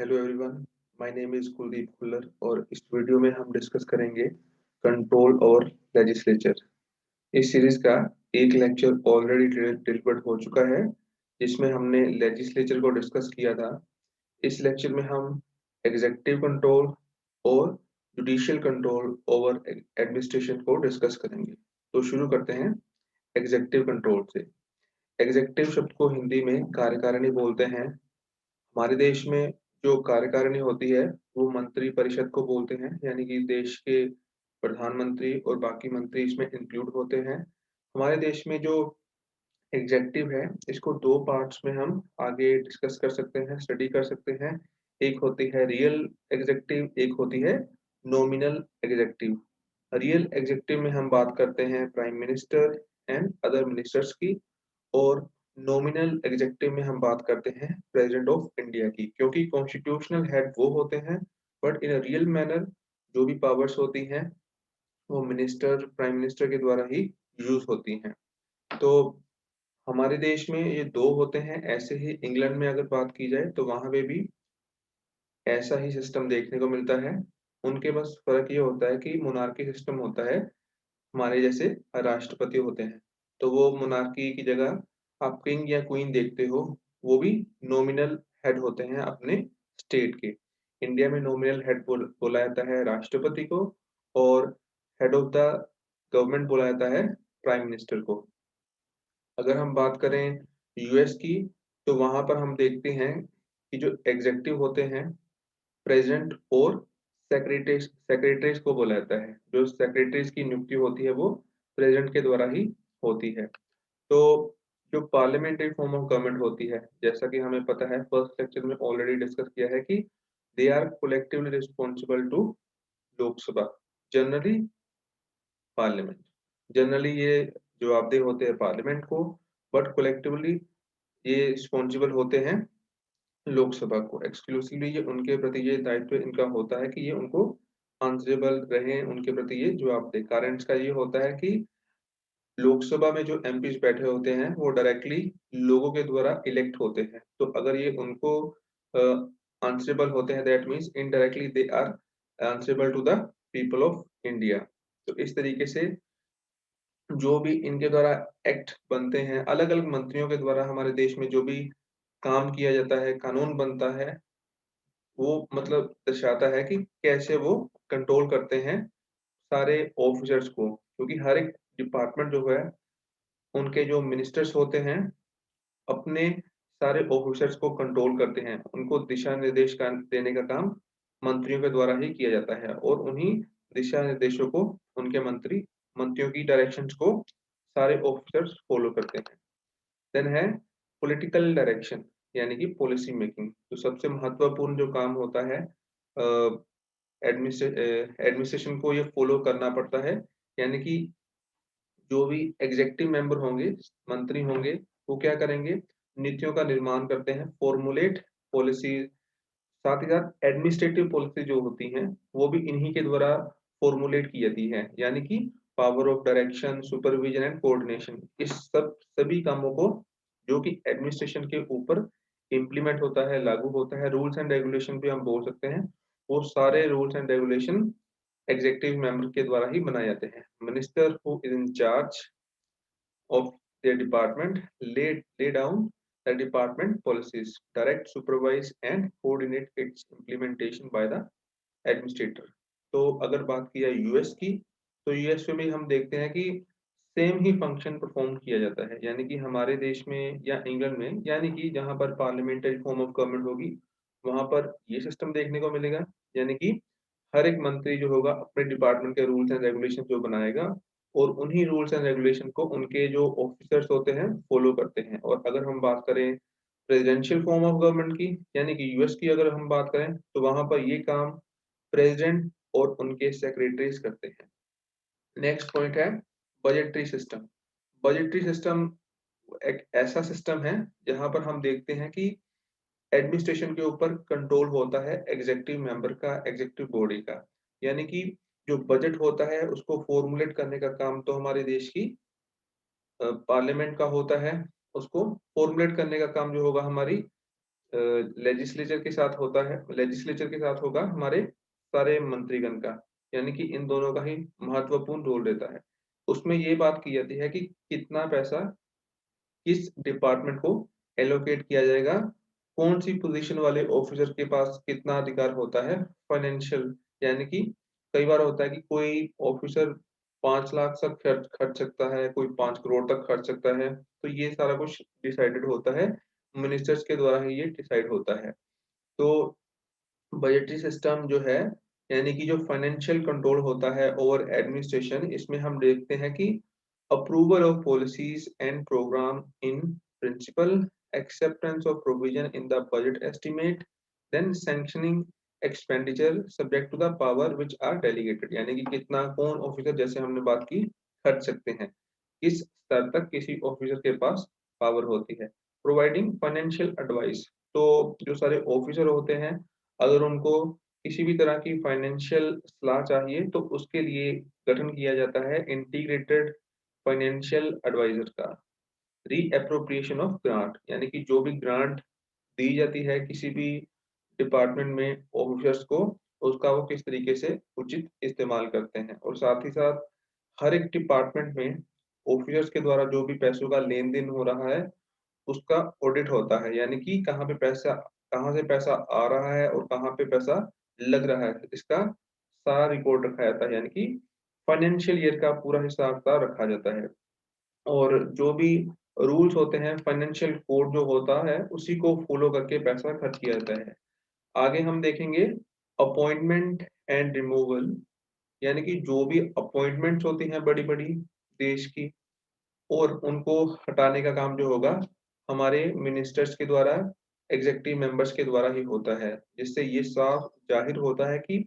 Hello everyone, my name is Kuldeep Khullar और इस video में हम डिस्कस करेंगे कंट्रोल और लेजिस्लेचर। इस सीरीज का एक लेक्चर ऑलरेडी डिलीवर्ड हो चुका है जिसमें हमने लेजिस्लेचर को डिस्कस किया था। इस लेक्चर में हम एग्जीक्यूटिव कंट्रोल और जुडिशियल कंट्रोल ओवर एडमिनिस्ट्रेशन को डिस्कस करेंगे। तो शुरू करते हैं एग्जीक्यूटिव कंट्रोल से। एग्जीक्यूटिव शब्द को हिंदी में कार्यकारिणी बोलते हैं। हमारे देश में जो कार्यकारिणी होती है वो मंत्री परिषद को बोलते हैं, यानी कि देश के प्रधानमंत्री और बाकी मंत्री इसमें इंक्लूड होते हैं। हमारे देश में जो एग्जेक्टिव है इसको दो पार्ट्स में हम आगे डिस्कस कर सकते हैं, स्टडी कर सकते हैं। एक होती है रियल एग्जेक्टिव, एक होती है नॉमिनल एग्जेक्टिव। रियल एग्जेक्टिव में हम बात करते हैं prime minister and other ministers की, और नॉमिनल एग्जेक्टिव में हम बात करते हैं प्रेसिडेंट ऑफ इंडिया की, क्योंकि कॉन्स्टिट्यूशनल हेड वो होते हैं बट इन रियल मैनर जो भी पावर्स होती हैं वो मिनिस्टर प्राइम मिनिस्टर के द्वारा ही यूज होती हैं। तो हमारे देश में ये दो होते हैं। ऐसे ही इंग्लैंड में अगर बात की जाए तो वहां पे भी ऐसा ही सिस्टम देखने को मिलता है। उनके बस फर्क ये होता है कि मोनार्की सिस्टम होता है, हमारे जैसे राष्ट्रपति होते हैं। तो वो मोनार्की की जगह आप किंग या क्वीन देखते हो, वो भी नॉमिनल हेड होते हैं अपने स्टेट के। इंडिया में नॉमिनल हेड बोला जाता है राष्ट्रपति को, और हेड ऑफ द गवर्नमेंट बोला जाता है प्राइम मिनिस्टर को। अगर हम बात करें यूएस की, तो वहां पर हम देखते हैं कि जो एग्जेक्टिव होते हैं प्रेसिडेंट और सेक्रेटरीज को बोला जाता है। जो सेक्रेटरीज की नियुक्ति होती है वो प्रेसिडेंट के द्वारा ही होती है। तो जो पार्लियामेंट्री फॉर्म ऑफ गवर्नमेंट होती है, जैसा कि हमें पता है, फर्स्ट लेक्चर में ऑलरेडी डिस्कस किया है कि they are collectively responsible to Lok Sabha, generally parliament. Generally ये जवाबदेह होते हैं पार्लियामेंट को, बट कोलेक्टिवली ये रिस्पॉन्सिबल होते हैं लोकसभा को। एक्सक्लूसिवली ये उनके प्रति ये दायित्व इनका होता है कि ये उनको आंसरेबल रहे, उनके प्रति ये जवाबदेह। कारण इसका ये होता है कि लोकसभा में जो एमपीज बैठे होते हैं वो डायरेक्टली लोगों के द्वारा इलेक्ट होते हैं। तो अगर ये उनको आंसरेबल होते हैं, that means indirectly they are answerable to the people of India. तो इस तरीके से जो भी इनके द्वारा एक्ट बनते हैं, अलग अलग मंत्रियों के द्वारा हमारे देश में जो भी काम किया जाता है, कानून बनता है, वो मतलब दर्शाता है कि कैसे वो कंट्रोल करते हैं सारे ऑफिसर्स को। क्योंकि हर एक डिपार्टमेंट जो है, उनके जो मिनिस्टर्स होते हैं अपने सारे ऑफिसर्स को कंट्रोल करते हैं। उनको दिशा निर्देश का देने का काम मंत्रियों के द्वारा ही किया जाता है, और उन्हीं दिशा निर्देशों को उनके मंत्रियों की डायरेक्शंस को सारे ऑफिसर्स फॉलो करते हैं। देन है पॉलिटिकल डायरेक्शन, यानी कि पॉलिसी मेकिंग। तो सबसे महत्वपूर्ण जो काम होता है, एडमिनिस्ट्रेशन को ये फॉलो करना पड़ता है। यानी कि जो भी एग्जेक्टिव मेंबर होंगे, मंत्री होंगे, वो क्या करेंगे, नीतियों का निर्माण करते हैं, फॉर्मुलेट पॉलिसी। साथ ही साथ एडमिनिस्ट्रेटिव पॉलिसी जो होती हैं वो भी इन्हीं के द्वारा फॉर्मुलेट की जाती है। यानी कि power of direction, supervision and coordination, इस सभी कामों को जो कि एडमिनिस्ट्रेशन के ऊपर इम्प्लीमेंट होता है, लागू होता है, रूल्स एंड रेगुलेशन भी हम बोल सकते हैं, वो सारे rules and regulation executive member के द्वारा ही बनाए जाते हैं। Minister who is in charge of their department lay down the department policies, direct, supervise and coordinate its implementation by the administrator। तो अगर बात की जाए यूएस की, तो यूएस में भी हम देखते हैं कि सेम ही फंक्शन परफॉर्म किया जाता है। यानी कि हमारे देश में या इंग्लैंड में, यानी कि जहां पर पार्लियामेंट्री फॉर्म ऑफ गवर्नमेंट होगी वहां पर ये सिस्टम देखने को मिलेगा। यानी कि हर एक मंत्री जो होगा अपने डिपार्टमेंट के रूल्स एंड रेगुलेशन जो बनाएगा, और उन्हीं रूल्स एंड रेगुलेशन को उनके जो ऑफिसर्स होते हैं फॉलो करते हैं। और अगर हम बात करें प्रेसिडेंशियल फॉर्म ऑफ गवर्नमेंट की, यानी कि यूएस की अगर हम बात करें, तो वहां पर ये काम प्रेसिडेंट और उनके सेक्रेटरीज करते हैं। नेक्स्ट पॉइंट है बजटरी सिस्टम। बजटरी सिस्टम एक ऐसा सिस्टम है जहां पर हम देखते हैं कि एडमिनिस्ट्रेशन के ऊपर कंट्रोल होता है एग्जीक्यूटिव मेंबर का, एग्जीक्यूटिव बॉडी का। यानी कि जो बजट होता है उसको फॉर्मुलेट करने का काम तो हमारे देश की पार्लियामेंट का होता है, उसको फॉर्मुलेट करने का काम जो होगा हमारी लेजिस्लेचर के साथ होता है, लेजिस्लेचर के साथ होगा हमारे सारे मंत्रीगण का, यानी कि इन दोनों का ही महत्वपूर्ण रोल रहता है। उसमें ये बात की जाती है कि कितना पैसा किस डिपार्टमेंट को एलोकेट किया जाएगा, कौन सी पोजीशन वाले ऑफिसर के पास कितना अधिकार होता है फाइनेंशियल, यानी कि कई बार होता है कि कोई ऑफिसर 5 लाख तक खर्च खर्च सकता है, कोई 5 करोड़ तक खर्च सकता है, तो ये सारा कुछ डिसाइडेड होता है, मिनिस्टर्स के द्वारा ही ये डिसाइड होता है। तो बजटरी सिस्टम जो है, यानी कि जो फाइनेंशियल कंट्रोल होता है ओवर एडमिनिस्ट्रेशन, इसमें हम देखते हैं कि approval of policies and program in principle, acceptance of provision in the budget estimate, then sanctioning expenditure subject to the power which are delegated, यानी कि कितना कौन ऑफिसर, जैसे हमने बात की, खर्च सकते हैं, किस स्तर तक किसी ऑफिसर के पास पावर होती है। प्रोवाइडिंग फाइनेंशियल एडवाइस, तो जो सारे ऑफिसर होते हैं, अगर उनको किसी भी तरह की फाइनेंशियल सलाह चाहिए तो उसके लिए गठन किया जाता है इंटीग्रेटेड फाइनेंशियल एडवाइजर का। रीएप्रोप्रिएशन ऑफ ग्रांट, यानी कि जो भी ग्रांट दी जाती है किसी भी डिपार्टमेंट में ऑफिसर्स को, उसका वो किस तरीके से उचित इस्तेमाल करते हैं। और साथ ही साथ हर एक डिपार्टमेंट में ऑफिसर्स के द्वारा जो भी पैसों का लेन देन हो रहा है उसका ऑडिट होता है, यानी कि कहाँ से पैसा आ रहा है और कहाँ पे पैसा लग रहा है, इसका सारा रिकॉर्ड रखा जाता है, यानी कि फाइनेंशियल ईयर का पूरा हिसाब किताब रखा जाता है। और जो भी रूल्स होते हैं, फाइनेंशियल कोड जो होता है, उसी को फॉलो करके पैसा खर्च किया जाता है। आगे हम देखेंगे अपॉइंटमेंट एंड रिमूवल, यानी कि जो भी अपॉइंटमेंट्स होती हैं बड़ी बड़ी देश की, और उनको हटाने का काम जो होगा हमारे मिनिस्टर्स के द्वारा, एग्जीक्यूटिव मेंबर्स के द्वारा ही होता है, जिससे ये साफ जाहिर होता है कि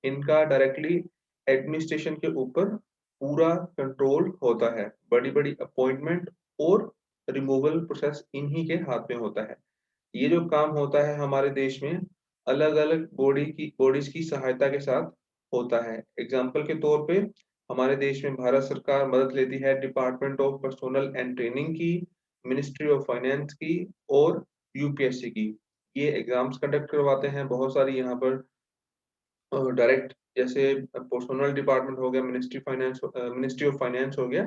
इनका डायरेक्टली एडमिनिस्ट्रेशन के ऊपर पूरा कंट्रोल होता है। बड़ी बड़ी अपॉइंटमेंट और रिमूवल प्रोसेस इन्हीं के हाथ में होता है। ये जो काम होता है हमारे देश में अलग अलग बॉडीज की सहायता के साथ होता है। एग्जाम्पल के तौर पे हमारे देश में भारत सरकार मदद लेती है department of personnel and training की, मिनिस्ट्री ऑफ फाइनेंस की और यूपीएससी की। ये एग्जाम्स कंडक्ट करवाते हैं बहुत सारी यहाँ पर डायरेक्ट, जैसे पर्सोनल डिपार्टमेंट हो गया, मिनिस्ट्री ऑफ फाइनेंस हो गया,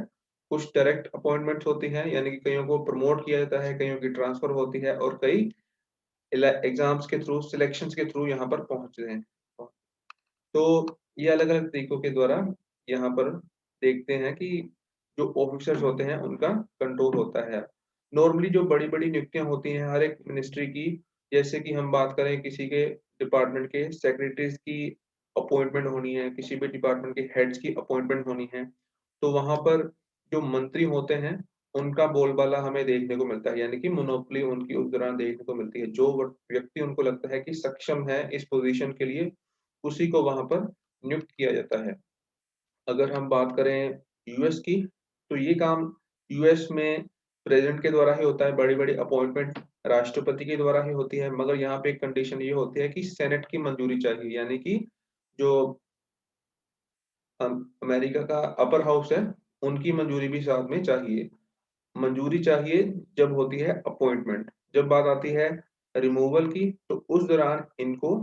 कुछ डायरेक्ट अपॉइंटमेंट्स होती हैं, यानी कि कईयों को प्रमोट किया जाता है, कईयों की ट्रांसफर होती है, और कई एग्जाम्स के थ्रू, सिलेक्शंस के थ्रू यहाँ पर पहुंचते हैं। तो ये अलग अलग तरीकों के द्वारा यहाँ पर देखते हैं कि जो ऑफिसर्स होते हैं उनका कंट्रोल होता है। नॉर्मली जो बड़ी बड़ी नियुक्तियां होती हैं हर एक मिनिस्ट्री की, जैसे कि हम बात करें किसी के डिपार्टमेंट के सेक्रेटरीज की अपॉइंटमेंट होनी है, किसी भी डिपार्टमेंट के हेड्स की अपॉइंटमेंट होनी है, तो वहां पर जो मंत्री होते हैं उनका बोलबाला हमें देखने को मिलता है, यानी कि मोनोपोली उनकी उस दौरान देखने को मिलती है। जो व्यक्ति उनको लगता है कि सक्षम है इस पोजीशन के लिए, उसी को वहां पर नियुक्त किया जाता है। अगर हम बात करें यूएस की, तो ये काम यूएस में प्रेसिडेंट के द्वारा ही होता है, बड़ी बड़ी अपॉइंटमेंट राष्ट्रपति के द्वारा ही होती है, मगर यहाँ पे एक कंडीशन ये होती है कि सेनेट की मंजूरी चाहिए, यानी कि जो अमेरिका का अपर हाउस है उनकी मंजूरी भी साथ में चाहिए। मंजूरी चाहिए जब होती है अपॉइंटमेंट। जब बात आती है रिमूवल की, तो उस दौरान इनको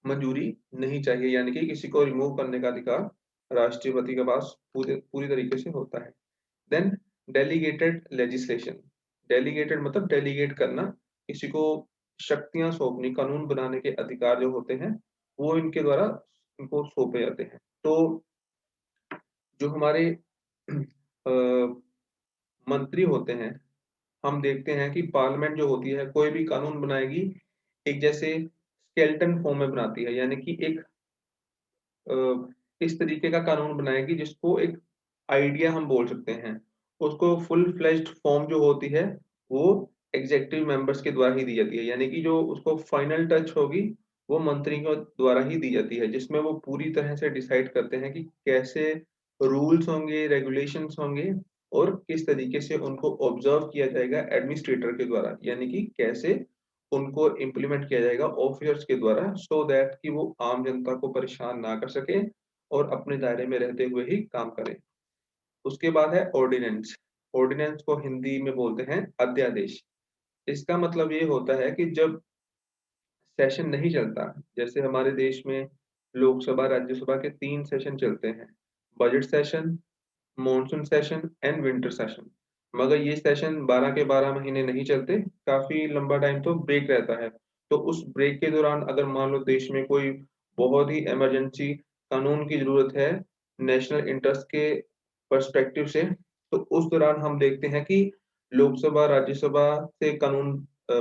मंजूरी नहीं चाहिए, यानी कि किसी को रिमूव करने का अधिकार राष्ट्रपति के पास पूरी तरीके से होता है। देन डेलीगेटेड लेजिस्लेशन, डेलीगेटेड मतलब डेलीगेट करना, किसी को शक्तियां सौंपनी, कानून बनाने के अधिकार जो होते हैं वो इनके द्वारा इनको सौंपे जाते हैं। तो जो हमारे मंत्री होते हैं, हम देखते हैं कि पार्लियामेंट जो होती है कोई भी कानून बनाएगी, एक जैसे स्केलेटन फॉर्म में बनाती है, यानी कि एक इस तरीके का कानून बनाएगी जिसको एक आइडिया हम बोल सकते हैं। उसको फुल फ्लेज्ड फॉर्म जो होती है वो एग्जीक्यूटिव मेंबर्स के द्वारा ही दी जाती है, यानी कि जो उसको फाइनल टच होगी वो मंत्री के द्वारा ही दी जाती है, जिसमें वो पूरी तरह से डिसाइड करते हैं कि कैसे रूल्स होंगे, रेगुलेशंस होंगे, और किस तरीके से उनको ऑब्जर्व किया जाएगा एडमिनिस्ट्रेटर के द्वारा, यानी कि कैसे उनको इम्प्लीमेंट किया जाएगा ऑफिसर्स के द्वारा, सो दैट कि वो आम जनता को परेशान ना कर सके और अपने दायरे में रहते हुए ही काम करें। उसके बाद है ऑर्डिनेंस। ऑर्डिनेंस को हिंदी में बोलते हैं अध्यादेश। इसका मतलब ये होता है कि जब सेशन नहीं चलता, जैसे हमारे देश में लोकसभा राज्यसभा के 3 सेशन चलते हैं, budget session, monsoon session and winter session. मगर ये सेशन 12 के 12 महीने नहीं चलते, काफी लंबा टाइम तो ब्रेक रहता है। तो उस ब्रेक के दौरान अगर मान लो देश में कोई बहुत ही इमरजेंसी कानून की जरूरत है नेशनल इंटरेस्ट के पर्सपेक्टिव से, तो उस दौरान हम देखते हैं कि लोकसभा राज्यसभा से कानून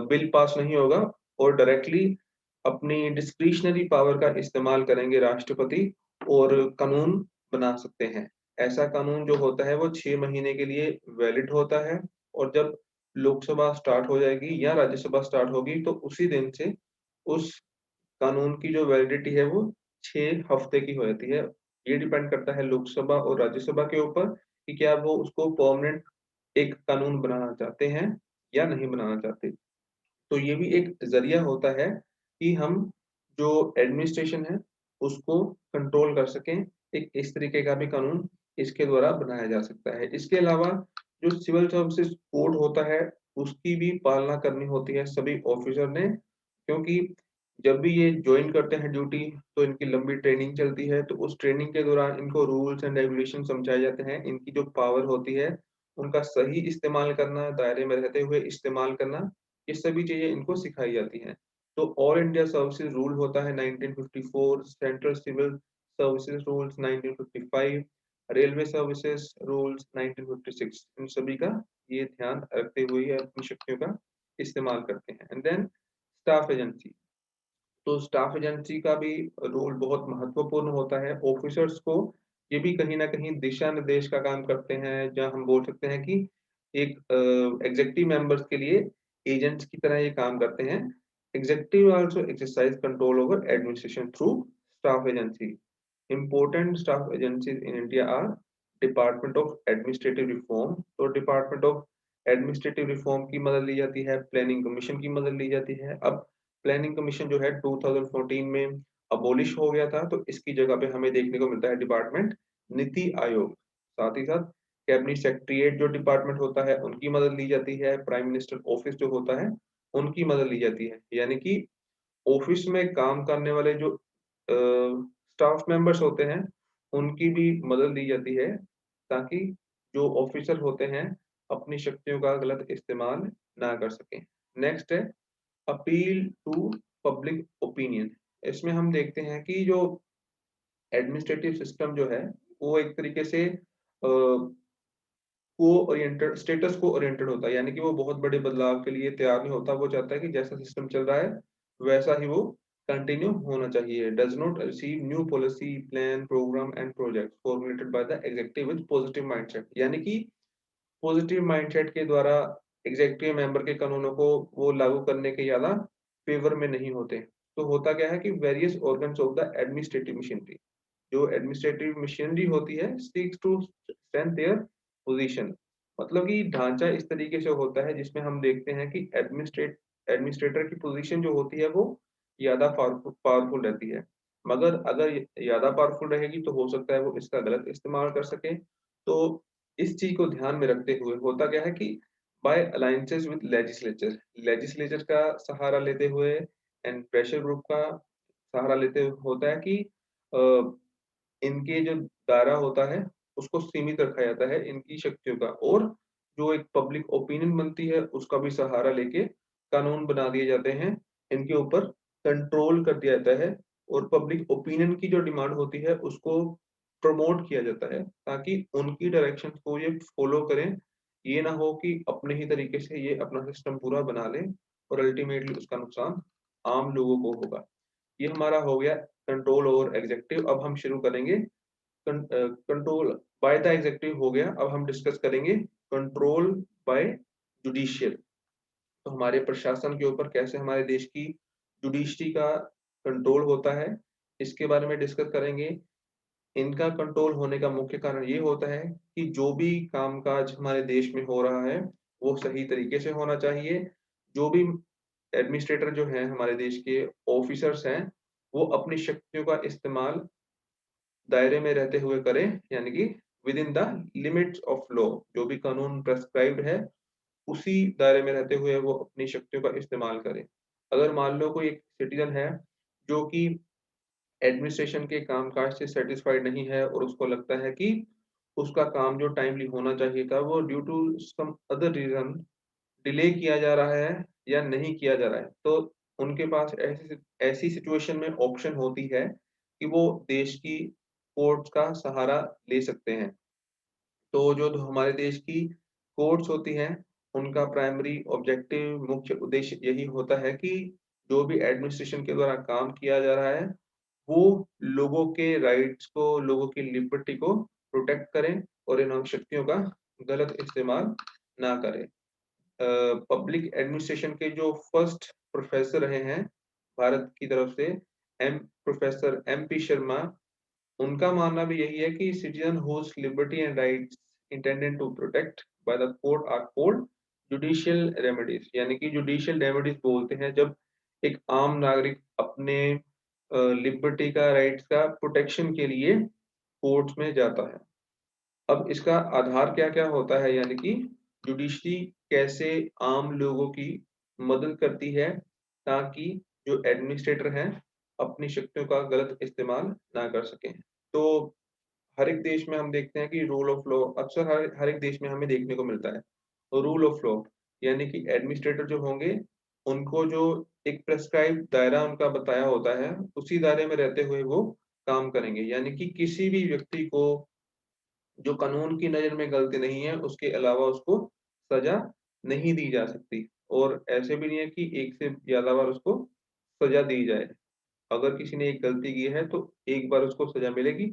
बिल पास नहीं होगा और डायरेक्टली अपनी डिस्क्रिशनरी पावर का इस्तेमाल करेंगे राष्ट्रपति और कानून बना सकते हैं। ऐसा कानून जो होता है वो 6 महीने के लिए वैलिड होता है और जब लोकसभा स्टार्ट हो जाएगी या राज्यसभा स्टार्ट होगी तो उसी दिन से उस कानून की जो वैलिडिटी है वो 6 हफ्ते की हो जाती है। ये डिपेंड करता है लोकसभा और राज्यसभा के ऊपर कि क्या वो उसको परमानेंट एक कानून बनाना चाहते हैं या नहीं बनाना चाहते। तो ये भी एक जरिया होता है कि हम जो एडमिनिस्ट्रेशन है उसको कंट्रोल कर सकें। एक इस तरीके का भी कानून इसके द्वारा बनाया जा सकता है। इसके अलावा जो सिविल सर्विसेज कोड होता है उसकी भी पालना करनी होती है सभी ऑफिसर ने, क्योंकि जब भी ये ज्वाइन करते हैं ड्यूटी तो इनकी लंबी ट्रेनिंग चलती है। तो उस ट्रेनिंग के दौरान इनको रूल्स एंड रेगुलेशन समझाए जाते हैं। इनकी जो पावर होती है उनका सही इस्तेमाल करना, दायरे में रहते हुए इस्तेमाल करना, ये सभी चीजें इनको सिखाई जाती हैं। तो ऑल इंडिया सर्विसेज रूल होता है 1954, central civil services rules 1955, railway services rules 1956। इन सभी का ये ध्यान रखते हुए ये अपनी शक्तियों का इस्तेमाल करते हैं। And then staff agency. तो स्टाफ एजेंसी का भी रोल बहुत महत्वपूर्ण होता है। ऑफिसर्स को ये भी कहीं ना कहीं दिशा निर्देश का काम करते हैं, जहाँ हम बोल सकते हैं कि एक एग्जेक्टिव मेंबर्स के लिए एजेंट्स की तरह ये काम करते हैं। Executive also exercise control over administration through staff agency. Important staff agencies in India are department of administrative reform. तो डिपार्टमेंट ऑफ एडमिनिस्ट्रेटिव रिफॉर्म की मदद ली जाती है, प्लानिंग कमीशन की मदद ली जाती है। अब प्लानिंग कमीशन जो है 2014 में अबोलिश हो गया था, तो इसकी जगह पे हमें देखने को मिलता है डिपार्टमेंट नीति आयोग। साथ ही साथ कैबिनेट सेक्रेटरीट जो डिपार्टमेंट होता है उनकी मदद ली जाती है, प्राइम मिनिस्टर ऑफिस जो होता है उनकी मदद ली जाती है। यानी कि ऑफिस में काम करने वाले जो स्टाफ मेंबर्स होते हैं उनकी भी मदद ली जाती है, ताकि जो ऑफिसर होते हैं अपनी शक्तियों का गलत इस्तेमाल ना कर सकें। नेक्स्ट है अपील टू पब्लिक ओपिनियन। इसमें हम देखते हैं कि जो एडमिनिस्ट्रेटिव सिस्टम जो है वो एक तरीके से को ओरिएंटेड, स्टेटस को ओरिएंटेड होता है। यानी कि वो बहुत बड़े बदलाव के लिए तैयार नहीं होता। वो चाहता है कि जैसा सिस्टम चल रहा है वैसा ही वो कंटिन्यू होना चाहिए। Does not receive new policy plan program and project formulated by the executive with positive mindset. यानी कि पॉजिटिव माइंडसेट के द्वारा एग्जीक्यूटिव मेंबर के कानूनों को वो लागू करने के ज्यादा फेवर में नहीं होते। तो होता क्या है कि various organs of the administrative machinery, जो एडमिनिस्ट्रेटिव मशीनरी होती है, seeks to strength their position. मतलब कि ढांचा इस तरीके से होता है जिसमें हम देखते हैं कि एडमिनिस्ट्रेटर की पोजीशन जो होती है वो ज्यादा पावरफुल रहती है। मगर अगर ज्यादा पावरफुल रहेगी तो हो सकता है वो इसका गलत इस्तेमाल कर सके। तो इस चीज को ध्यान में रखते हुए होता क्या है कि by alliances with legislature, legislature का सहारा लेते हुए एंड प्रेशर ग्रुप का सहारा लेते हुए होता है कि अ, इनके जो दायरा होता है उसको सीमित रखा जाता है इनकी शक्तियों का, और जो एक पब्लिक ओपिनियन बनती है उसका भी सहारा लेके कानून बना दिए जाते हैं। इनके ऊपर कंट्रोल कर दिया जाता है और पब्लिक ओपिनियन की जो डिमांड होती है उसको प्रमोट किया जाता है, ताकि उनकी डायरेक्शन को ये फॉलो करें। ये ना हो कि अपने ही तरीके से ये अपना सिस्टम पूरा बना लें और अल्टीमेटली उसका नुकसान आम लोगों को होगा। ये हमारा हो गया कंट्रोल ओवर एग्जेक्टिव। अब हम शुरू करेंगे कंट्रोल बाय द एग्जेक्टिव हो गया। अब हम डिस्कस करेंगे कंट्रोल बाय जुडिशियल। तो हमारे प्रशासन के ऊपर कैसे हमारे देश की जुडिशरी का कंट्रोल होता है इसके बारे में डिस्कस करेंगे। इनका कंट्रोल होने का मुख्य कारण ये होता है कि जो भी कामकाज हमारे देश में हो रहा है वो सही तरीके से होना चाहिए। जो भी एडमिनिस्ट्रेटर जो है हमारे देश के ऑफिसर्स हैं वो अपनी शक्तियों का इस्तेमाल दायरे में रहते हुए करें, यानी कि with in the limits of law. जो भी कानून प्रेस्क्राइब्ड है उसी दायरे में रहते हुए वो अपनी शक्तियों का इस्तेमाल करे। अगर मान लो कोई एक सिटीजन है जो कि एडमिनिस्ट्रेशन के कामकाज से सेटिस्फाइड नहीं है और उसको लगता है कि उसका काम जो टाइमली होना चाहिए था वो due to some other reason delay किया जा रहा है या नहीं किया जा रहा है, तो उनके पास ऐसी ऐसी सिचुएशन में ऑप्शन होती है कि वो देश की कोर्ट्स का सहारा ले सकते हैं। तो जो हमारे देश की कोर्ट्स होती हैं, उनका प्राइमरी ऑब्जेक्टिव मुख्य उद्देश्य यही होता है कि जो भी एडमिनिस्ट्रेशन के द्वारा काम किया जा रहा है, वो लोगों के राइट्स को, लोगों की लिबर्टी को प्रोटेक्ट करें और इन शक्तियों का गलत इस्तेमाल ना करें। पब्लिक एडमिनिस्ट्रेशन के जो फर्स्ट प्रोफेसर रहे हैं भारत की तरफ से, एम प्रोफेसर एमपी शर्मा, उनका मानना भी यही है कि citizen whose liberty and rights intended to protect by the court are called judicial remedies. यानी कि जुडिशियल रेमेडीज बोलते हैं जब एक आम नागरिक अपने लिबर्टी का, राइट्स का प्रोटेक्शन के लिए कोर्ट्स में जाता है। अब इसका आधार क्या-क्या होता है, यानी कि जुडिशरी कैसे आम लोगों की मदद करती है ताकि जो एडमिनिस्ट्रेटर हैं अपनी शक्तियों का गलत इस्तेमाल ना कर सकें। तो हर एक देश में हम देखते हैं कि रूल ऑफ लॉ अक्सर हर हर एक देश में हमें देखने को मिलता है। तो रूल ऑफ लॉ यानी कि एडमिनिस्ट्रेटर जो होंगे, उनको जो एक प्रिस्क्राइब्ड दायरा उनका बताया होता है, उसी दायरे में रहते हुए वो काम करेंगे। यानी कि किसी भी व्यक्ति को जो कानून की नज़र में गलती नहीं है, उसके अलावा उसको सज़ा नहीं दी जा सकती, और ऐसे भी नहीं है कि एक से ज़्यादा बार उसको सज़ा दी जाए। अगर किसी ने एक गलती की है तो एक बार उसको सज़ा मिलेगी,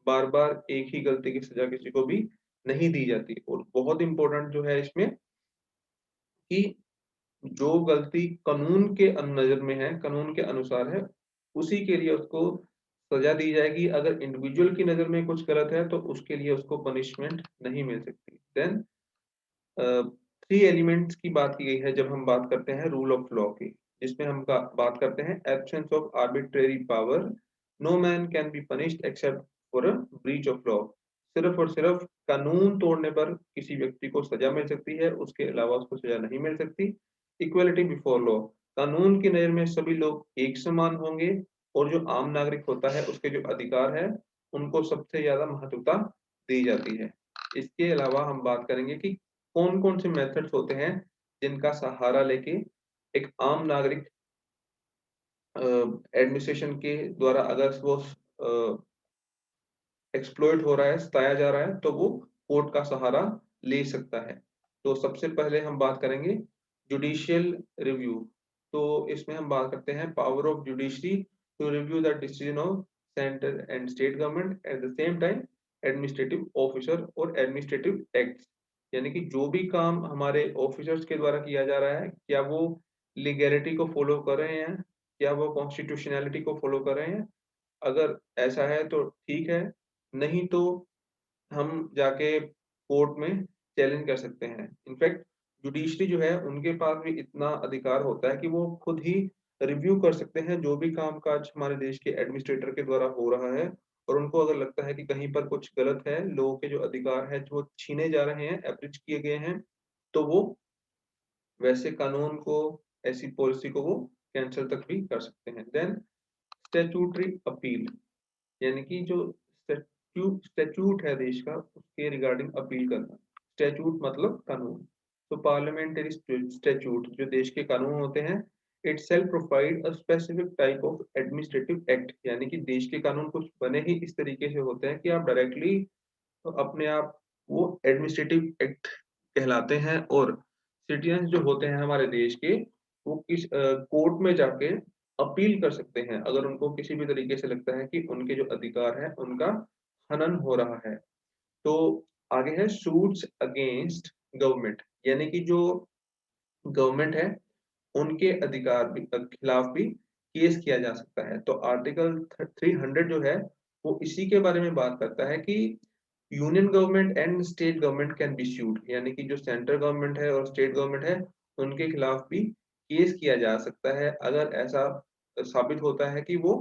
बार-बार एक ही गलती की सज़ा किसी को भी नहीं दी जाती। और बहुत इम्पोर्टेंट जो है इसमें कि जो गलती कानून के नज़र में है, कानून के अनुसार है, उसी के लिए उसको सज़ा दी जाएगी। अगर इंडिविजुअल की नज़र में कुछ गलत है, तो उसके लिए उसको पनिशमेंट नहीं मिल सकती। देन 3 एलिमेंट्स की बात की गई है जब हम बात करते हैं रूल ऑफ लॉ की, जिसमें हम बात करते हैं absence of arbitrary power, no man can be punished except for a breach of law. सिर्फ और सिर्फ कानून तोड़ने पर किसी व्यक्ति को सजा मिल सकती है, उसके अलावा उसको सजा नहीं मिल सकती। इक्वलिटी बिफोर लॉ, कानून की नज़र में सभी लोग एक समान होंगे, और जो आम नागरिक होता है उसके जो अधिकार है उनको सबसे ज्यादा महत्वता दी जाती है। इसके अलावा हम बात करेंगे कि कौन-कौन से मेथड्स होते हैं जिनका सहारा लेके एक आम नागरिक एडमिनिस्ट्रेशन के द्वारा अगर वो एक्सप्लॉइट हो रहा है, सताया जा रहा है, तो वो कोर्ट का सहारा ले सकता है। तो सबसे पहले हम बात करेंगे जुडिशियल रिव्यू। तो इसमें हम बात करते हैं power of judiciary to review the decision of centre and state government at the same time administrative officer और एडमिनिस्ट्रेटिव एक्ट्स। यानी कि जो भी काम हमारे ऑफिसर्स के द्वारा किया जा रहा है, क्या वो लीगैलिटी को फॉलो कर रहे हैं? क्या वो कॉन्स्टिट्यूशनैलिटी को फॉलो कर रहे हैं? अगर ऐसा है तो ठीक है, नहीं तो हम जाके कोर्ट में चैलेंज कर सकते हैं। इनफैक्ट जुडिशरी जो है उनके पास भी इतना अधिकार होता है कि वो खुद ही रिव्यू कर सकते हैं जो भी काम-काज हमारे देश के एडमिनिस्ट्रेटर के द्वारा हो रहा है, और उनको अगर लगता है कि कहीं पर कुछ गलत है, लोगों के जो अधिकार हैं जो छीने जा रहे हैं, एब्रिच किए गए हैं, तो वो वैसे कानून को, ऐसी पॉलिसी को वो कैंसल तक भी कर सकते हैं। देन स्टैट्यूटरी अपील, यानी कि जो स्टैट्यूट है देश का, उसके रिगार्डिंग अपील करना। स्टैट्यूट मतलब कानून। तो पार्लियामेंट्री स्टैट्यूट जो देश के कानून होते हैं, it self provide a specific type of administrative act. यानी कि देश के कानून कुछ बने ही इस तरीके से होते हैं कि आप डायरेक्टली अपने आप वो एडमिनिस्ट्रेटिव एक्ट कहलाते हैं, और सिटीजन जो होते हैं हमारे देश के, वो किस कोर्ट में जाके अपील कर सकते हैं अगर उनको किसी भी तरीके से लगता है कि उनके जो अधिकार है उनका हनन हो रहा है। तो आगे है सूट्स अगेंस्ट गवर्नमेंट, यानी कि जो गवर्नमेंट है उनके अधिकार भी खिलाफ भी केस किया जा सकता है। तो आर्टिकल 300 जो है वो इसी के बारे में बात करता है कि union government and state government can be sued, यानी कि जो सेंट्रल गवर्नमेंट है और स्टेट गवर्नमेंट है उनके खिलाफ भी केस किया जा सकता है अगर ऐसा साबित होता है कि वो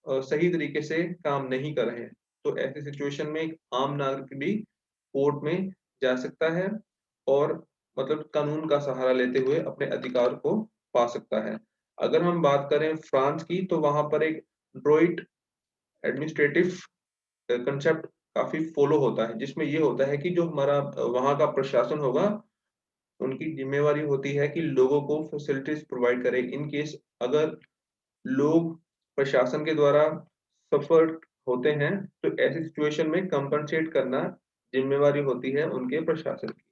सही तरीके से काम नहीं कर रहे हैं। तो ऐसी सिचुएशन में एक आम नागरिक भी कोर्ट में जा सकता है, और मतलब कानून का सहारा लेते हुए अपने अधिकार को पा सकता है। अगर हम बात करें फ्रांस की, तो वहां पर एक ड्रॉइट एडमिनिस्ट्रेटिव कंसेप्ट काफी फॉलो होता है, जिसमें ये होता है कि जो हमारा वहां का प्रशासन होगा, उनकी जिम्मेवारी होती है कि लोगों को फैसिलिटीज प्रोवाइड करे। इन केस अगर लोग प्रशासन के द्वारा सफर होते हैं, तो ऐसी सिचुएशन में कंपनसेट करना जिम्मेवारी होती है उनके प्रशासन की।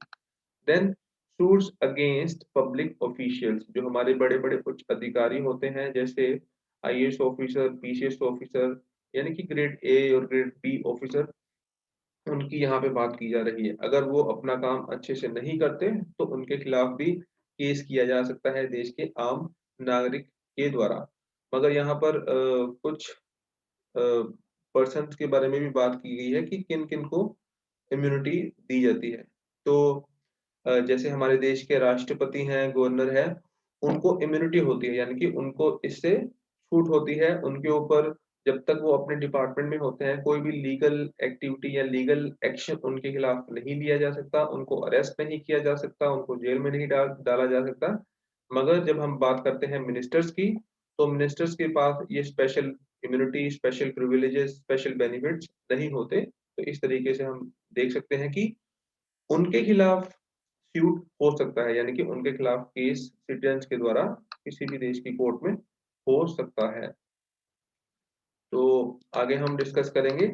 Then suits against public officials, जो हमारे बड़े बड़े उच्च अधिकारी होते हैं, जैसे आईएएस ऑफिसर, पीसीएस ऑफिसर, यानी कि ग्रेड ए और ग्रेड बी ऑफिसर, उनकी यहाँ पे बात की जा रही है। अगर वो अपना काम अच्छे से नहीं करते, तो उनके खिलाफ भी केस किया जा सकता है देश के आम नागरिक के द्वारा। मगर यहाँ पर कुछ पर्सन के बारे में भी बात की गई है कि किन किन को इम्यूनिटी दी जाती है। तो जैसे हमारे देश के राष्ट्रपति हैं, गवर्नर है, उनको इम्यूनिटी होती है, यानी कि उनको इससे छूट होती है। उनके ऊपर जब तक वो अपने डिपार्टमेंट में होते हैं, कोई भी लीगल एक्टिविटी या लीगल एक्शन उनके खिलाफ नहीं लिया जा सकता, उनको अरेस्ट नहीं किया जा सकता, उनको जेल में नहीं डाला जा सकता। मगर जब हम बात करते हैं मिनिस्टर्स की, तो मिनिस्टर्स के पास ये special immunity, special privileges, special benefits नहीं होते। तो इस तरीके से हम देख सकते हैं कि उनके खिलाफ सूट हो सकता है, यानी कि उनके खिलाफ केस सिटीजन्स के द्वारा किसी भी देश की कोर्ट में हो सकता है। तो आगे हम डिस्कस करेंगे।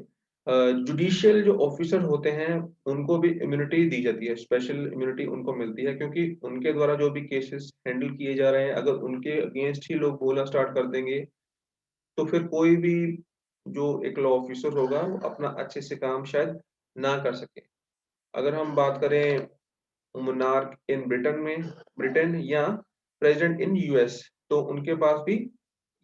जुडिशियल जो ऑफिसर होते हैं, उनको भी इम्यूनिटी दी जाती है, स्पेशल इम्यूनिटी उनको मिलती है, क्योंकि उनके द्वारा जो भी केसेस हैंडल किए जा रहे हैं, अगर उनके अगेंस्ट ही लोग बोलना स्टार्ट कर देंगे, तो फिर कोई भी जो एक लॉ ऑफिसर होगा, वो अपना अच्छे से काम शायद ना कर सके। अगर हम बात करें मोनार्क इन ब्रिटेन या प्रेसिडेंट इन यूएस, तो उनके पास भी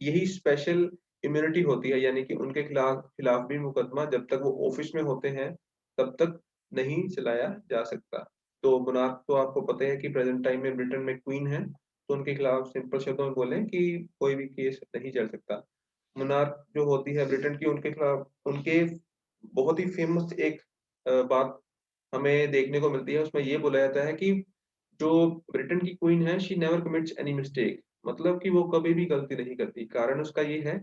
यही स्पेशल इम्यूनिटी होती है, यानी कि उनके खिलाफ खिलाफ भी मुकदमा जब तक वो ऑफिस में होते हैं, तब तक नहीं चलाया जा सकता। तो मोनार्क तो आपको पता है कि प्रेजेंट टाइम में ब्रिटेन में क्वीन है, तो उनके खिलाफ सिंपल शब्दों में बोलें कि कोई भी केस नहीं चल सकता। मोनार्क जो होती है ब्रिटेन की, उनके खिलाफ उनके बहुत ही फेमस एक बात हमें देखने को मिलती है। उसमें ये बोला जाता है कि जो ब्रिटेन की क्वीन है, she never commits any mistake, मतलब कि वो कभी भी गलती नहीं करती। कारण उसका ये है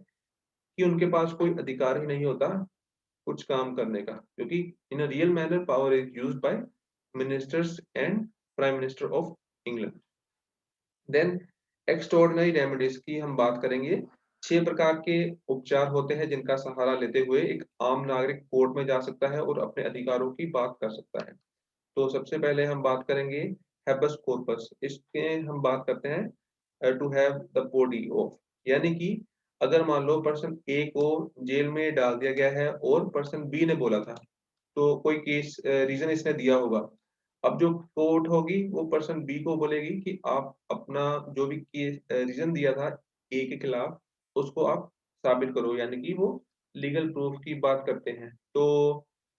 कि उनके पास कोई अधिकार ही नहीं होता कुछ काम करने का, क्योंकि in a real manner power is used by ministers and prime minister of England. Then extraordinary remedies की हम बात करेंगे। 6 प्रकार के उपचार होते हैं जिनका सहारा लेते हुए एक आम नागरिक कोर्ट में जा सकता है और अपने अधिकारों की बात कर सकता है। तो सबसे पहले हम बात करेंगे हैबस कॉर्पस। इसके हम बात करते हैं to have the body of, यानी कि अगर मान लो पर्सन ए को जेल में डाल दिया गया है और पर्सन बी ने बोला था, तो कोई केस रीजन इसने दिया होगा। अब जो कोर्ट होगी, वो पर्सन बी को बोलेगी कि आप अपना जो भी केस रीजन दिया था ए के खिलाफ, उसको आप साबित करो, यानी कि वो लीगल प्रूफ की बात करते हैं। तो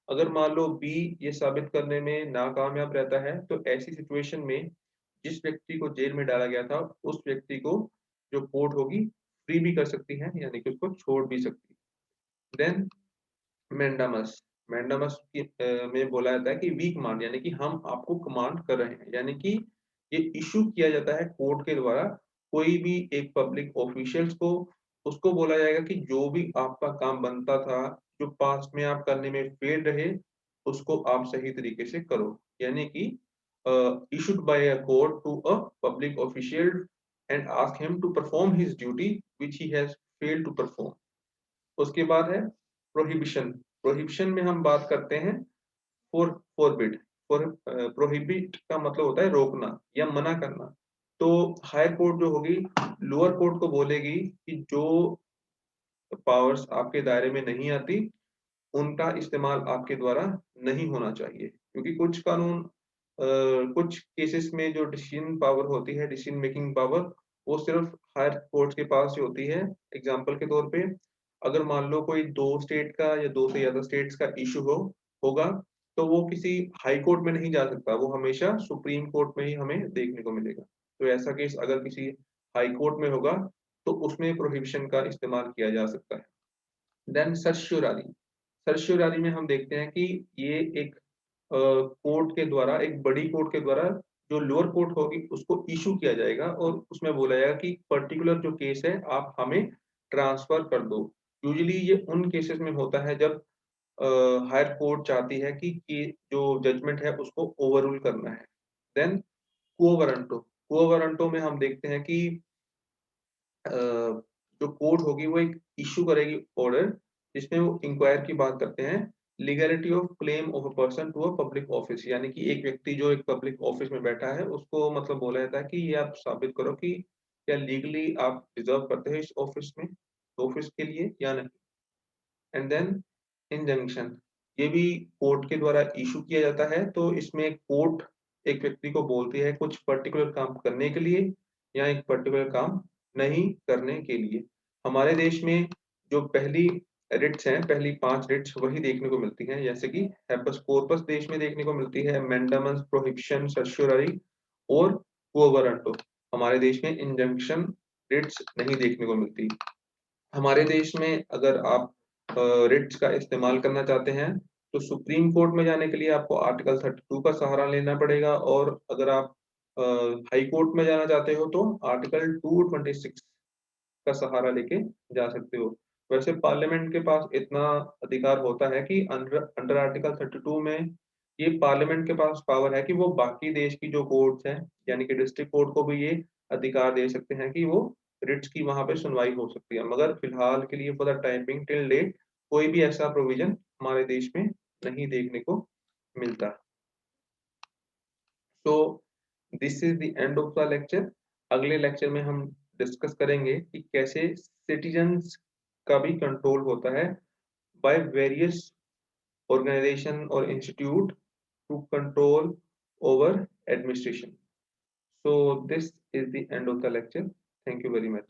अगर मान लो बी ये साबित करने में नाकामयाब रहता है, तो ऐसी सिचुएशन में जिस व्यक्ति को जेल में डाला गया था, उस व्यक्ति को जो कोर्ट होगी फ्री भी कर सकती है, यानी कि उसको छोड़ भी सकती है। देन मैंडामस, मैंडामस की में बोला जाता है कि वी कमांड, यानी कि हम आपको कमांड कर रहे हैं, यानी कि ये इशू किया जाता है कोर्ट के द्वारा कोई भी एक पब्लिक ऑफिशियल्स को। उसको बोला जाएगा कि जो भी आपका काम बनता था, जो पास्ट में आप करने में फेल रहे, उसको आप सही तरीके से करो, यानी कि issued by a court to a public official and ask him to perform his duty which he has failed to perform। उसके बाद है प्रोहिबिशन। प्रोहिबिशन में हम बात करते हैं फॉरबिड। फॉर प्रोहिबिट का मतलब होता है रोकना या मना करना। तो हायर कोर्ट जो होगी, लोअर कोर्ट को बोलेगी कि जो पावर्स आपके दायरे में नहीं आती, उनका इस्तेमाल आपके द्वारा नहीं होना चाहिए, क्योंकि कुछ कानून कुछ केसेस में जो डिसीजन पावर होती है, डिसीजन मेकिंग पावर, वो सिर्फ हायर कोर्ट के पास ही होती है। एग्जाम्पल के तौर पे, अगर मान लो कोई 2 स्टेट का या 2 से ज्यादा स्टेट्स का इशू होगा, तो वो किसी हाई कोर्ट में नहीं जा सकता, वो हमेशा सुप्रीम कोर्ट में ही हमें देखने को मिलेगा। तो ऐसा केस अगर किसी हाई कोर्ट में होगा, तो उसमें प्रोहिबिशन का इस्तेमाल किया जा सकता है। देन सर्श्योरारी। सर्श्योरारी में हम देखते हैं कि ये एक कोर्ट के द्वारा, एक बड़ी कोर्ट के द्वारा जो लोअर कोर्ट होगी उसको इशू किया जाएगा और उसमें बोला जाएगा कि पर्टिकुलर जो केस है आप हमें ट्रांसफर कर दो। यूजुअली ये उन केसेस में होता है जब हायर कोर्ट चाहती है कि जो जजमेंट है उसको ओवररूल करना है। देन क्वो वारंटो, क्वो वारंटो में हम देखते हैं कि जो कोर्ट होगी वो एक इश्यू करेगी ऑर्डर जिसमें वो इंक्वायर की बात करते हैं legality of claim of a person to a public office, यानी कि एक व्यक्ति जो एक पब्लिक ऑफिस में बैठा है उसको मतलब बोला जाता है कि ये आप साबित करो कि क्या लीगली आप डिजर्व करते हो इस ऑफिस के लिए या नहीं। एंड देन इंजंक्शन, ये भी कोर्ट के द्वारा इशू किया जाता है। तो इसमें कोर्ट एक व्यक्ति को बोलती है कुछ पर्टिकुलर काम करने के लिए या एक पर्टिकुलर काम नहीं करने के लिए। हमारे देश में जो पहली रिट्स हैं, पहली 5 रिट्स वही देखने को मिलती हैं, जैसे कि हैबस कॉर्पस देश में देखने को मिलती है, मैंडामस, प्रोहिबिशन, सर्चुररी और क्वो वारंटो। हमारे देश में इंजंक्शन रिट्स नहीं देखने को मिलती। हमारे देश में अगर आप रिट्स का इस्तेमाल करना चाहते हैं तो सुप्रीम कोर्ट में जाने के लिए आपको आर्टिकल 32 का सहारा लेना पड़ेगा, और अगर आप हाई कोर्ट में जाना चाहते हो तो आर्टिकल 226 का सहारा लेके जा सकते हो। वैसे पार्लियामेंट के पास इतना अधिकार होता है कि अंडर अंडर आर्टिकल 32 में ये पार्लियामेंट के पास पावर है कि वो बाकी देश की जो कोर्ट्स हैं यानी कि डिस्ट्रिक्ट कोर्ट को भी ये अधिकार दे सकते हैं कि वो रिट्स की वहां पे सुनवाई हो सकती है। मगर फिलहाल के लिए for the timing till date कोई भी ऐसा प्रोविजन हमारे देश में नहीं देखने को मिलता। So this is the end of the lecture. अगले लेक्चर में हम डिस्कस करेंगे कि कैसे सिटीजन्स का भी कंट्रोल होता है by various organization or institute to control over administration. So this is the end of the lecture. Thank you very much.